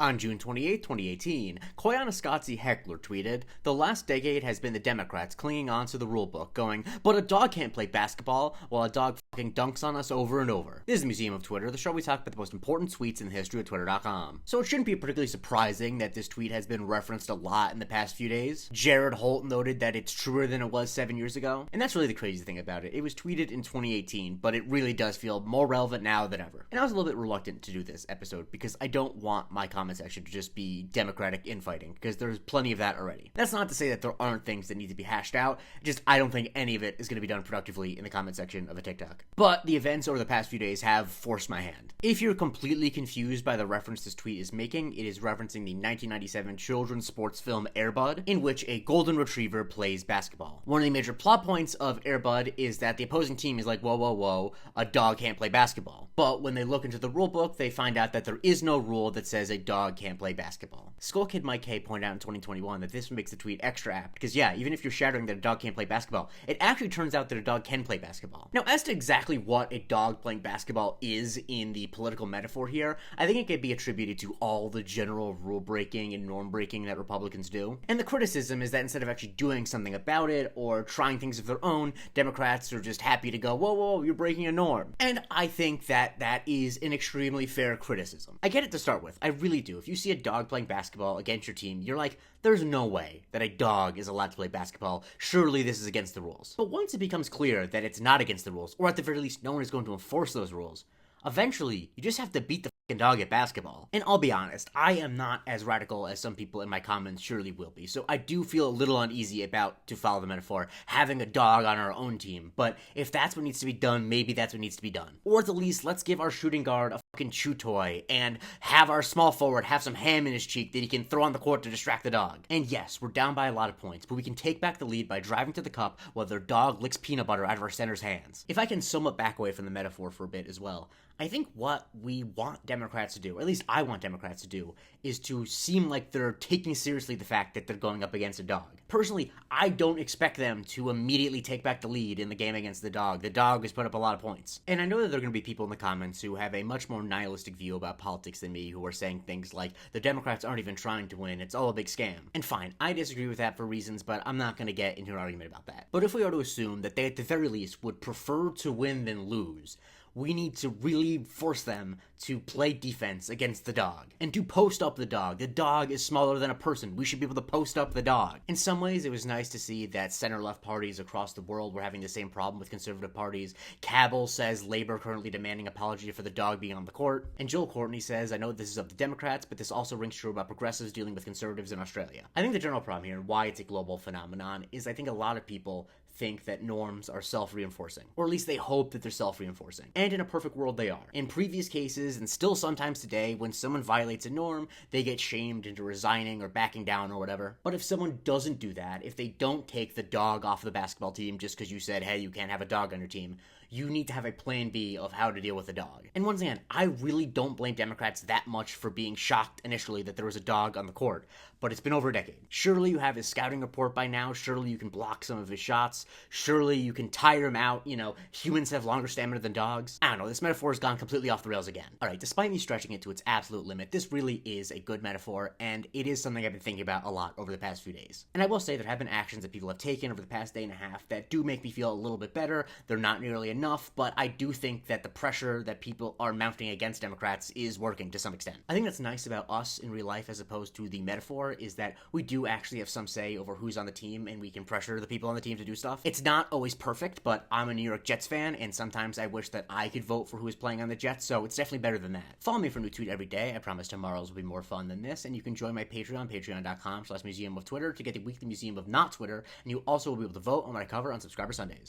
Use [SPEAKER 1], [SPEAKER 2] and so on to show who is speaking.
[SPEAKER 1] On June 28, 2018, Koyaanisqatsi Heckler tweeted, "The last decade has been the Democrats clinging on to the rulebook, going, but a dog can't play basketball while a dog fucking dunks on us over and over." This is the Museum of Twitter, the show we talk about the most important tweets in the history of Twitter.com. So it shouldn't be particularly surprising that this tweet has been referenced a lot in the past few days. Jared Holt noted that it's truer than it was 7 years ago, and that's really the crazy thing about it. It was tweeted in 2018, but it really does feel more relevant now than ever. And I was a little bit reluctant to do this episode because I don't want my comment section to just be Democratic infighting, because there's plenty of that already. That's not to say that there aren't things that need to be hashed out, just I don't think any of it is going to be done productively in the comment section of a TikTok. But the events over the past few days have forced my hand. If you're completely confused by the reference this tweet is making, it is referencing the 1997 children's sports film Air Bud, in which a golden retriever plays basketball. One of the major plot points of Air Bud is that the opposing team is like, whoa, whoa, whoa, a dog can't play basketball. But when they look into the rule book, they find out that there is no rule that says a dog can't play basketball. Skull Kid Mike K pointed out in 2021 that this makes the tweet extra apt, because yeah, even if you're shouting that a dog can't play basketball, it actually turns out that a dog can play basketball. Now, as to exactly what a dog playing basketball is in the political metaphor here, I think it could be attributed to all the general rule breaking and norm breaking that Republicans do. And the criticism is that instead of actually doing something about it or trying things of their own, Democrats are just happy to go, whoa, whoa, you're breaking a norm. And I think that that is an extremely fair criticism. I get it to start with. I really do. If you see a dog playing basketball against your team, you're like, there's no way that a dog is allowed to play basketball. Surely this is against the rules. But once it becomes clear that it's not against the rules, or at the very least no one is going to enforce those rules, eventually you just have to beat the dog at basketball. And I'll be honest, I am not as radical as some people in my comments surely will be, so I do feel a little uneasy about, to follow the metaphor, having a dog on our own team. But if that's what needs to be done, maybe that's what needs to be done. Or at the least, let's give our shooting guard a fucking chew toy and have our small forward have some ham in his cheek that he can throw on the court to distract the dog. And yes, we're down by a lot of points, but we can take back the lead by driving to the cup while their dog licks peanut butter out of our center's hands. If I can somewhat back away from the metaphor for a bit as well, I think what we want Democrats to do, or at least I want Democrats to do, is to seem like they're taking seriously the fact that they're going up against a dog. Personally, I don't expect them to immediately take back the lead in the game against the dog. The dog has put up a lot of points. And I know that there are going to be people in the comments who have a much more nihilistic view about politics than me, who are saying things like, the Democrats aren't even trying to win, it's all a big scam. And fine, I disagree with that for reasons, but I'm not going to get into an argument about that. But if we are to assume that they at the very least would prefer to win than lose, we need to really force them to play defense against the dog and to post up the dog. The dog is smaller than a person. We should be able to post up the dog. In some ways, it was nice to see that center-left parties across the world were having the same problem with conservative parties. Cabell says Labor currently demanding apology for the dog being on the court. And Joel Courtney says, I know this is of the Democrats, but this also rings true about progressives dealing with conservatives in Australia. I think the general problem here, and why it's a global phenomenon, is I think a lot of people think that norms are self-reinforcing, or at least they hope that they're self-reinforcing. And in a perfect world, they are. In previous cases, and still sometimes today, when someone violates a norm, they get shamed into resigning or backing down or whatever. But if someone doesn't do that, if they don't take the dog off the basketball team just because you said, hey, you can't have a dog on your team, you need to have a plan B of how to deal with a dog. And once again, I really don't blame Democrats that much for being shocked initially that there was a dog on the court, but it's been over a decade. Surely you have his scouting report by now, surely you can block some of his shots, surely you can tire him out, humans have longer stamina than dogs. I don't know, this metaphor has gone completely off the rails again. Alright, despite me stretching it to its absolute limit, this really is a good metaphor, and it is something I've been thinking about a lot over the past few days. And I will say there have been actions that people have taken over the past day and a half that do make me feel a little bit better. They're not nearly enough, but I do think that the pressure that people are mounting against Democrats is working to some extent. I think that's nice about us in real life as opposed to the metaphor, is that we do actually have some say over who's on the team and we can pressure the people on the team to do stuff. It's not always perfect, but I'm a New York Jets fan and sometimes I wish that I could vote for who is playing on the Jets, so it's definitely better than that. Follow me for a new tweet every day. I promise tomorrow's will be more fun than this, and you can join my Patreon, patreon.com/Museum of Twitter, to get the weekly Museum of Not Twitter, and you also will be able to vote on what I cover on Subscriber Sundays.